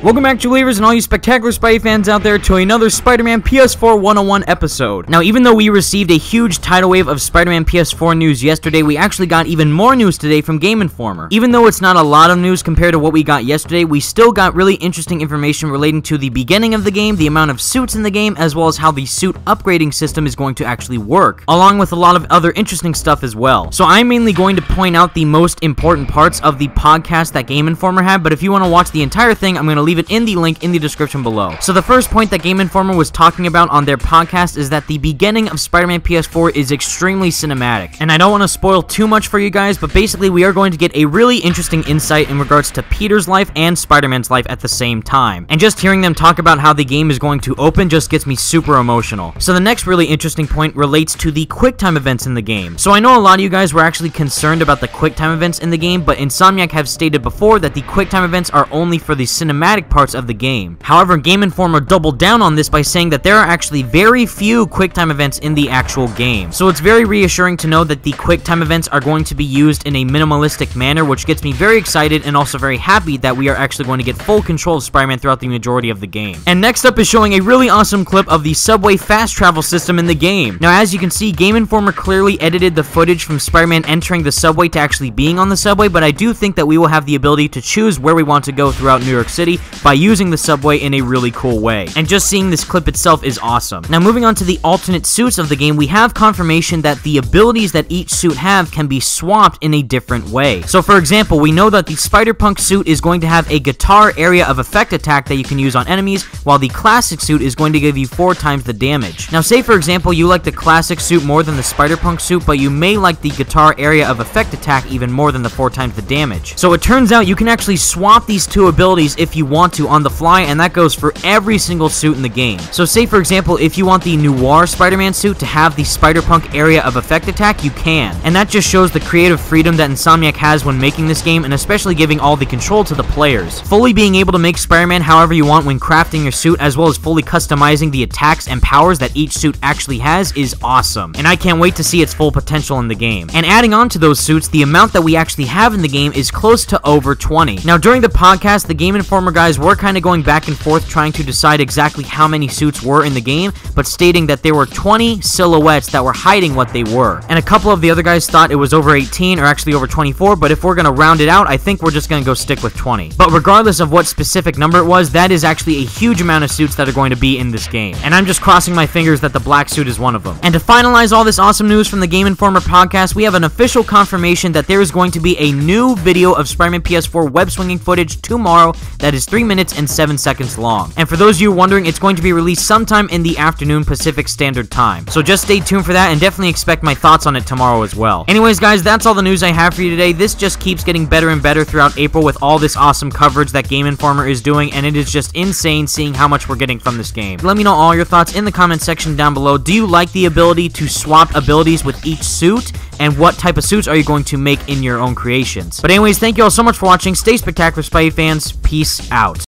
Welcome back, believers, and all you spectacular Spidey fans out there to another Spider-Man PS4 101 episode. Now, even though we received a huge tidal wave of Spider-Man PS4 news yesterday, we actually got even more news today from Game Informer. Even though it's not a lot of news compared to what we got yesterday, we still got really interesting information relating to the beginning of the game, the amount of suits in the game, as well as how the suit upgrading system is going to actually work, along with a lot of other interesting stuff as well. So I'm mainly going to point out the most important parts of the podcast that Game Informer had, but if you want to watch the entire thing, I'm going to leave it in the link in the description below. So the first point that Game Informer was talking about on their podcast is that the beginning of Spider-Man PS4 is extremely cinematic. And I don't want to spoil too much for you guys, but basically we are going to get a really interesting insight in regards to Peter's life and Spider-Man's life at the same time. And just hearing them talk about how the game is going to open just gets me super emotional. So the next really interesting point relates to the QuickTime events in the game. So I know a lot of you guys were actually concerned about the QuickTime events in the game, but Insomniac have stated before that the QuickTime events are only for the cinematic parts of the game. However, Game Informer doubled down on this by saying that there are actually very few QuickTime events in the actual game. So it's very reassuring to know that the QuickTime events are going to be used in a minimalistic manner, which gets me very excited and also very happy that we are actually going to get full control of Spider-Man throughout the majority of the game. And next up is showing a really awesome clip of the subway fast travel system in the game. Now, as you can see, Game Informer clearly edited the footage from Spider-Man entering the subway to actually being on the subway, but I do think that we will have the ability to choose where we want to go throughout New York City by using the subway in a really cool way. And just seeing this clip itself is awesome. Now, moving on to the alternate suits of the game, we have confirmation that the abilities that each suit have can be swapped in a different way. So for example, we know that the Spider-Punk suit is going to have a guitar area of effect attack that you can use on enemies, while the classic suit is going to give you 4 times the damage. Now, say for example you like the classic suit more than the Spider-Punk suit, but you may like the guitar area of effect attack even more than the 4 times the damage. So it turns out you can actually swap these two abilities if you want to on the fly, and that goes for every single suit in the game. So say for example, if you want the Noir Spider-Man suit to have the Spider-Punk area of effect attack, you can. And that just shows the creative freedom that Insomniac has when making this game, and especially giving all the control to the players. Fully being able to make Spider-Man however you want when crafting your suit, as well as fully customizing the attacks and powers that each suit actually has, is awesome. And I can't wait to see its full potential in the game. And adding on to those suits, the amount that we actually have in the game is close to over 20. Now, during the podcast, the Game Informer guys were kind of going back and forth trying to decide exactly how many suits were in the game, but stating that there were 20 silhouettes that were hiding what they were. And a couple of the other guys thought it was over 18 or actually over 24, but if we're going to round it out, I think we're just going to go stick with 20. But regardless of what specific number it was, that is actually a huge amount of suits that are going to be in this game. And I'm just crossing my fingers that the black suit is one of them. And to finalize all this awesome news from the Game Informer podcast, we have an official confirmation that there is going to be a new video of Spider-Man PS4 web swinging footage tomorrow that is 3 minutes and 7 seconds long. And for those of you wondering, it's going to be released sometime in the afternoon Pacific Standard Time. So just stay tuned for that, and definitely expect my thoughts on it tomorrow as well. Anyways guys, that's all the news I have for you today. This just keeps getting better and better throughout April with all this awesome coverage that Game Informer is doing, and it is just insane seeing how much we're getting from this game. Let me know all your thoughts in the comment section down below. Do you like the ability to swap abilities with each suit? And what type of suits are you going to make in your own creations? But anyways, thank you all so much for watching. Stay spectacular, Spidey fans. Peace out.